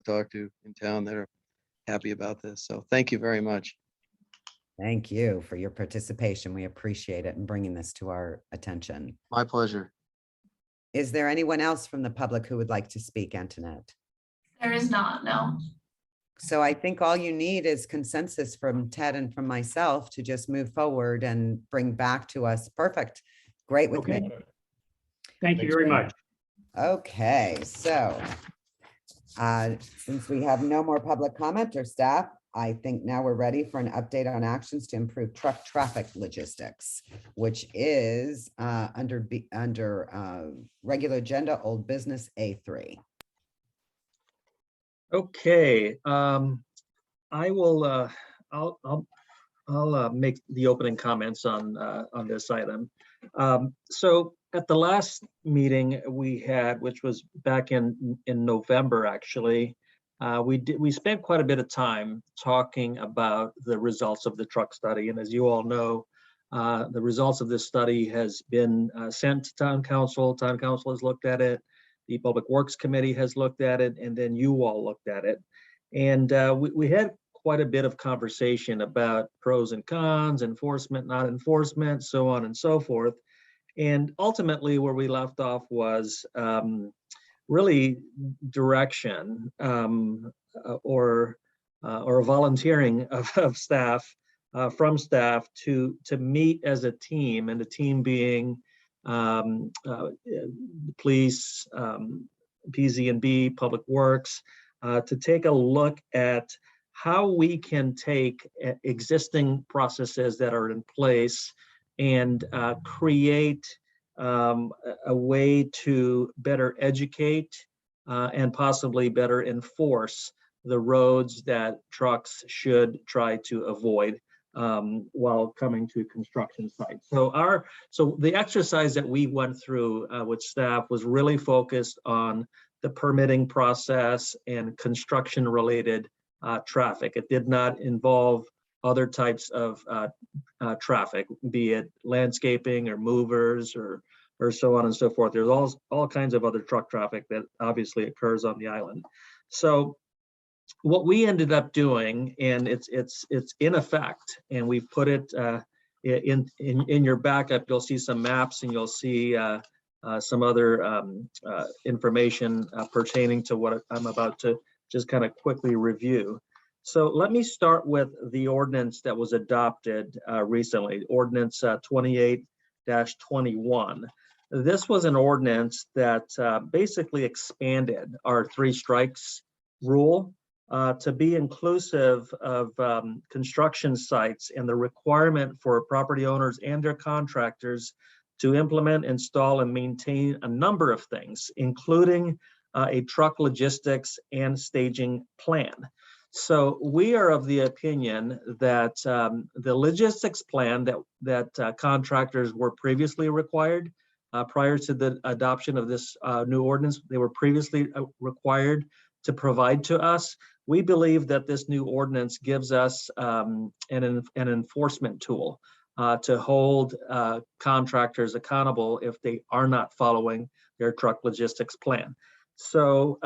talked to in town that are happy about this. So thank you very much. Thank you for your participation. We appreciate it and bringing this to our attention. My pleasure. Is there anyone else from the public who would like to speak, Antoinette? There is not, no. So I think all you need is consensus from Ted and from myself to just move forward and bring back to us. Perfect. Great with me. Thank you very much. Okay, so since we have no more public comment or staff, I think now we're ready for an update on actions to improve truck traffic logistics, which is under regular agenda, old business A3. Okay, I will. I'll make the opening comments on this item. So at the last meeting we had, which was back in November, actually, we spent quite a bit of time talking about the results of the truck study, and as you all know, the results of this study has been sent to town council. Town council has looked at it. The Public Works Committee has looked at it, and then you all looked at it. And we had quite a bit of conversation about pros and cons, enforcement, not enforcement, so on and so forth. And ultimately where we left off was really direction or volunteering of staff, from staff to meet as a team, and the team being the police, PZ&B, Public Works, to take a look at how we can take existing processes that are in place and create a way to better educate and possibly better enforce the roads that trucks should try to avoid while coming to construction sites. So the exercise that we went through with staff was really focused on the permitting process and construction related traffic. It did not involve other types of traffic, be it landscaping or movers or so on and so forth. There's all kinds of other truck traffic that obviously occurs on the island. So what we ended up doing, and it's in effect, and we've put it in your backup, you'll see some maps and you'll see some other information pertaining to what I'm about to just kind of quickly review. So let me start with the ordinance that was adopted recently, Ordinance 28-21. This was an ordinance that basically expanded our 3 strikes rule to be inclusive of construction sites and the requirement for property owners and their contractors to implement, install, and maintain a number of things, including a truck logistics and staging plan. So we are of the opinion that the logistics plan that contractors were previously required prior to the adoption of this new ordinance, they were previously required to provide to us. We believe that this new ordinance gives us an enforcement tool to hold contractors accountable if they are not following their truck logistics plan. So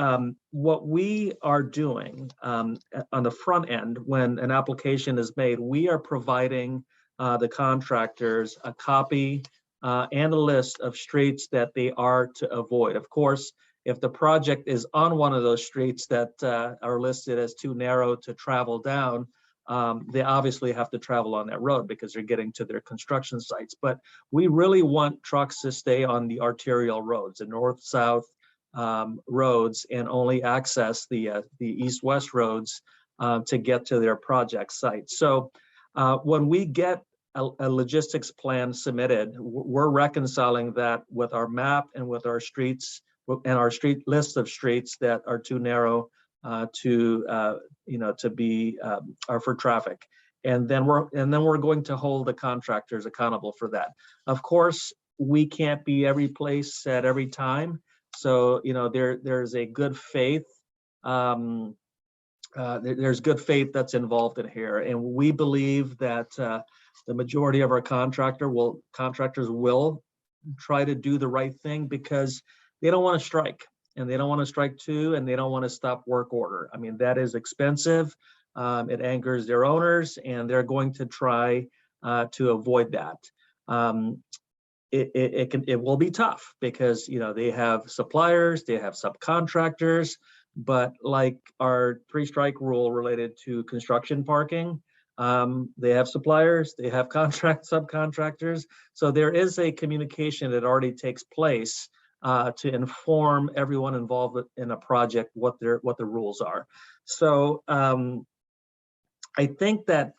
what we are doing on the front end, when an application is made, we are providing the contractors a copy and a list of streets that they are to avoid. Of course, if the project is on one of those streets that are listed as too narrow to travel down, they obviously have to travel on that road because they're getting to their construction sites. But we really want trucks to stay on the arterial roads, the north-south roads, and only access the east-west roads to get to their project site. So when we get a logistics plan submitted, we're reconciling that with our map and with our streets and our street list of streets that are too narrow to be for traffic, and then we're going to hold the contractors accountable for that. Of course, we can't be every place at every time, so there's a good faith. There's good faith that's involved in here, and we believe that the majority of our contractors will try to do the right thing because they don't want to strike. and they don't want to strike two, and they don't want to stop work order. I mean, that is expensive. It angers their owners, and they're going to try to avoid that. It will be tough because, you know, they have suppliers, they have subcontractors, but like our 3-strike rule related to construction parking, they have suppliers, they have subcontractors. So there is a communication that already takes place to inform everyone involved in a project what the rules are. So I think that,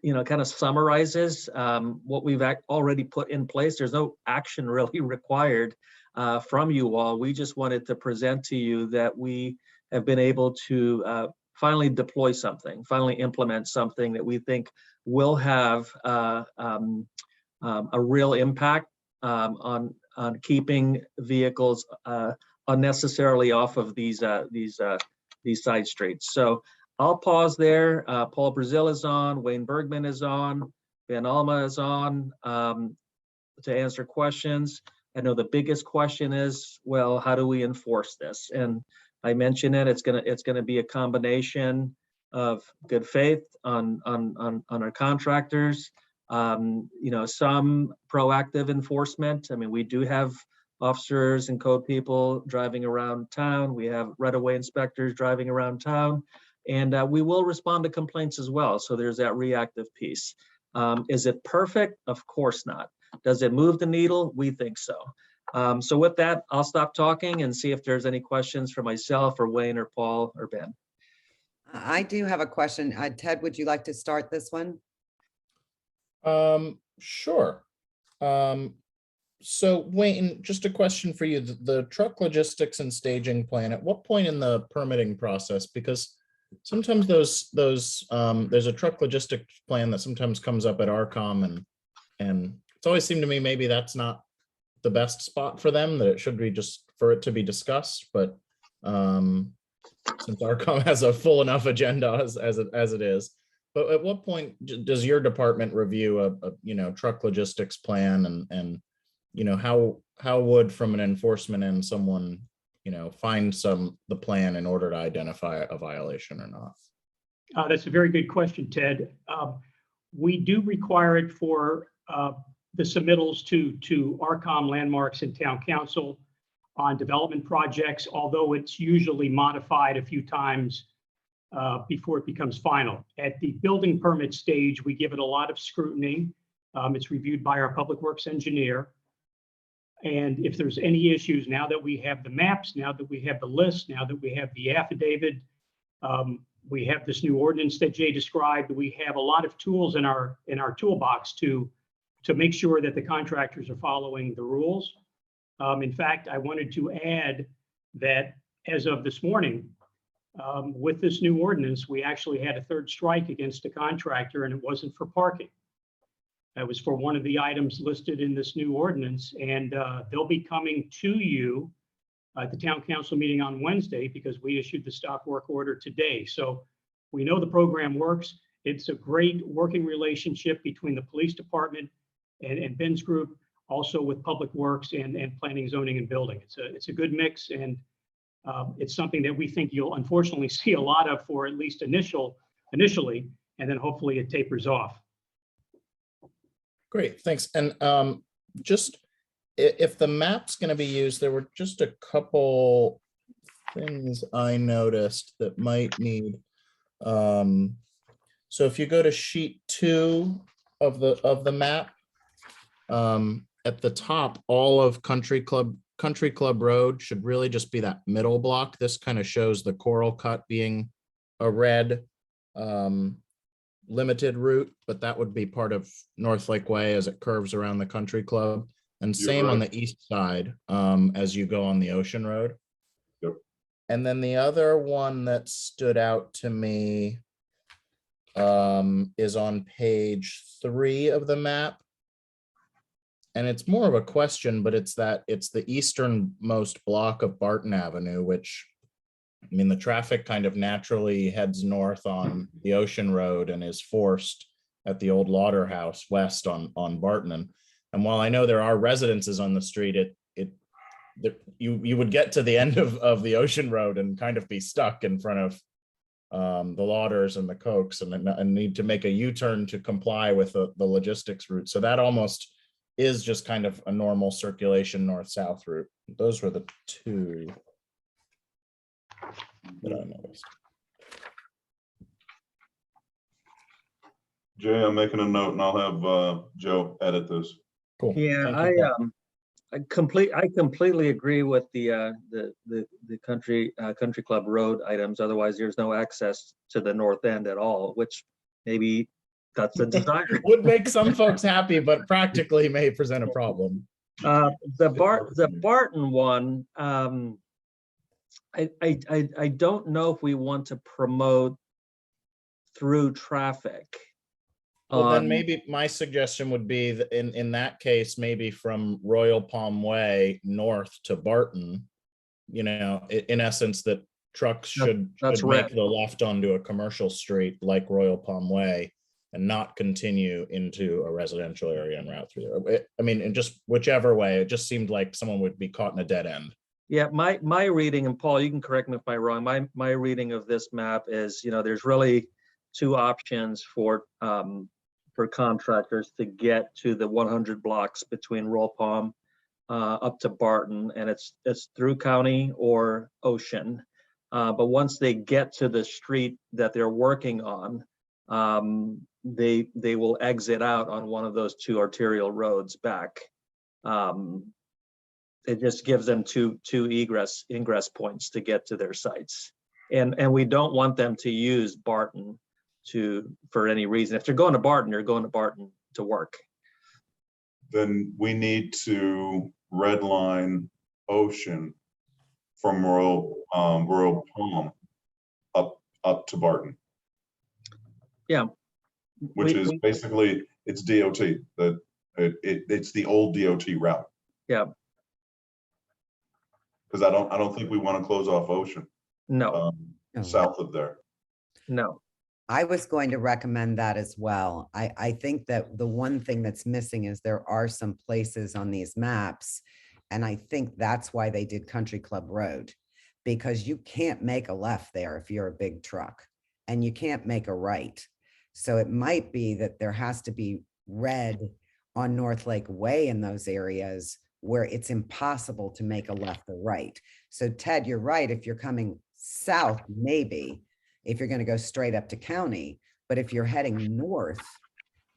you know, kind of summarizes what we've already put in place. There's no action really required from you all. We just wanted to present to you that we have been able to finally deploy something, finally implement something that we think will have a real impact on keeping vehicles unnecessarily off of these side streets. So I'll pause there. Paul Brazil is on, Wayne Bergman is on, Ben Alma is on to answer questions. I know the biggest question is, well, how do we enforce this? And I mentioned it. It's gonna be a combination of good faith on our contractors. You know, some proactive enforcement. I mean, we do have officers and code people driving around town. We have right-of-way inspectors driving around town. And we will respond to complaints as well. So there's that reactive piece. Is it perfect? Of course not. Does it move the needle? We think so. So with that, I'll stop talking and see if there's any questions for myself or Wayne or Paul or Ben. I do have a question. Ted, would you like to start this one? Sure. So Wayne, just a question for you. The truck logistics and staging plan, at what point in the permitting process? Because sometimes there's a truck logistics plan that sometimes comes up at RCOM, and it's always seemed to me maybe that's not the best spot for them, that it should be just for it to be discussed. But since RCOM has a full enough agenda as it is, but at what point does your department review a truck logistics plan, and you know, how would, from an enforcement end, someone, you know, find the plan in order to identify a violation or not? That's a very good question, Ted. We do require it for the submittals to RCOM, landmarks, and town council on development projects, although it's usually modified a few times before it becomes final. At the building permit stage, we give it a lot of scrutiny. It's reviewed by our public works engineer. And if there's any issues, now that we have the maps, now that we have the list, now that we have the affidavit, we have this new ordinance that Jay described, we have a lot of tools in our toolbox to make sure that the contractors are following the rules. In fact, I wanted to add that as of this morning, with this new ordinance, we actually had a 3rd strike against a contractor, and it wasn't for parking. That was for one of the items listed in this new ordinance, and they'll be coming to you at the town council meeting on Wednesday, because we issued the stop work order today. So we know the program works. It's a great working relationship between the police department and Ben's group, also with public works and planning, zoning, and building. It's a good mix, and it's something that we think you'll unfortunately see a lot of for at least initially, and then hopefully it tapers off. Great, thanks. And just if the map's going to be used, there were just a couple things I noticed that might need. So if you go to sheet 2 of the map, at the top, all of Country Club Road should really just be that middle block. This kind of shows the coral cut being a red limited route, but that would be part of North Lake Way as it curves around the country club, and same on the east side as you go on the Ocean Road. Yep. And then the other one that stood out to me is on page 3 of the map, and it's more of a question, but it's the easternmost block of Barton Avenue, which, I mean, the traffic kind of naturally heads north on the Ocean Road and is forced at the old Lauder House west on Barton. And while I know there are residences on the street, you would get to the end of the Ocean Road and kind of be stuck in front of the Lauders and the Cokes, and need to make a U-turn to comply with the logistics route. So that almost is just kind of a normal circulation north-south route. Those were the two that I noticed. Jay, I'm making a note and I'll have Joe edit this. Cool. Yeah, Thank you, Paul. I completely agree with the country club road items. Otherwise, there's no access to the north end at all, which maybe that's the desire. Would make some folks happy, but practically may present a problem. The Barton one, I don't know if we want to promote through traffic. Well, then maybe my suggestion would be that in that case, maybe from Royal Palm Way north to Barton, you know, in essence, that trucks should That's make right. the left onto a commercial street like Royal Palm Way and not continue into a residential area and route through there. I mean, in just whichever way, it just seemed like someone would be caught in a dead end. Yeah, my reading, and Paul, you can correct me if I'm wrong. My reading of this map is, you know, there's really two options for contractors to get to the 100 blocks between Royal Palm up to Barton, and it's through county or ocean. But once they get to the street that they're working on, they will exit out on one of those two arterial roads back. It just gives them two ingress points to get to their sites, and we don't want them to use Barton for any reason. If you're going to Barton, you're going to Barton to work. Then we need to redline Ocean from Royal Palm up to Barton. Yeah. Which is basically, it's DOT, it's the old DOT route. Yeah. Because I don't think we want to close off Ocean. No. South of there. No. I was going to recommend that as well. I think that the one thing that's missing is there are some places on these maps, and I think that's why they did Country Club Road, because you can't make a left there if you're a big truck, and you can't make a right. So it might be that there has to be red on North Lake Way in those areas where it's impossible to make a left or right. So Ted, you're right. If you're coming south, maybe, if you're going to go straight up to county, but if you're heading north,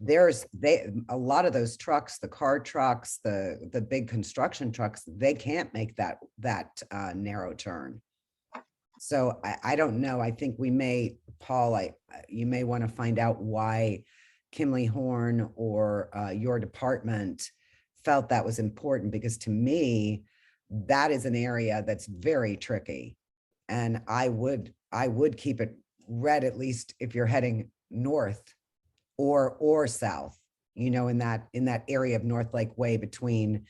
a lot of those trucks, the car trucks, the big construction trucks, they can't make that narrow turn. So I don't know. I think we may, Paul, you may want to find out why Kimley Horn or your department felt that was important, because to me, that is an area that's very tricky. And I would keep it red, at least if you're heading north or south, you know, in that area of North Lake Way between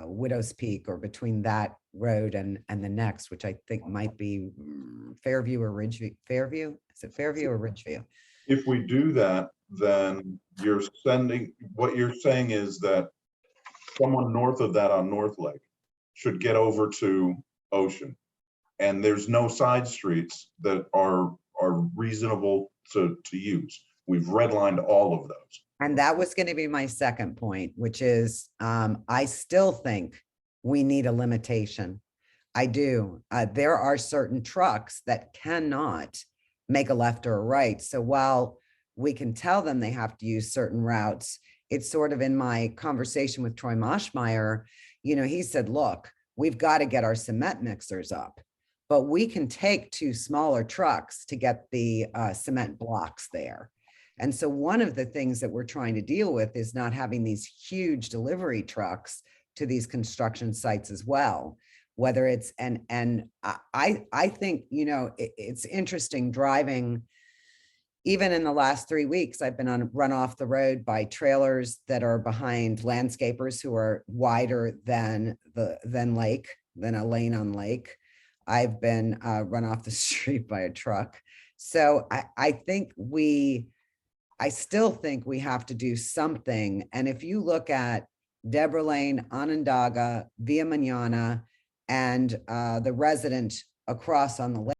Widow's Peak, or between that road and the next, which I think might be Fairview or Ridgeview. Fairview? Is it Fairview or Ridgeview? If we do that, then what you're saying is that someone north of that on North Lake should get over to Ocean, and there's no side streets that are reasonable to use. We've redlined all of those. And that was going to be my second point, which is I still think we need a limitation. I do. There are certain trucks that cannot make a left or a right. So while we can tell them they have to use certain routes, it's sort of in my conversation with Troy Moschmeyer, you know, he said, look, we've got to get our cement mixers up, but we can take two smaller trucks to get the cement blocks there. And so one of the things that we're trying to deal with is not having these huge delivery trucks to these construction sites as well, whether it's, and I think, you know, it's interesting driving. Even in the last 3 weeks, I've been run off the road by trailers that are behind landscapers who are wider than a lane on lake. I've been run off the street by a truck. So I still think we have to do something. And if you look at Deborah Lane, Onondaga, Via Manana, and the resident across on the lake.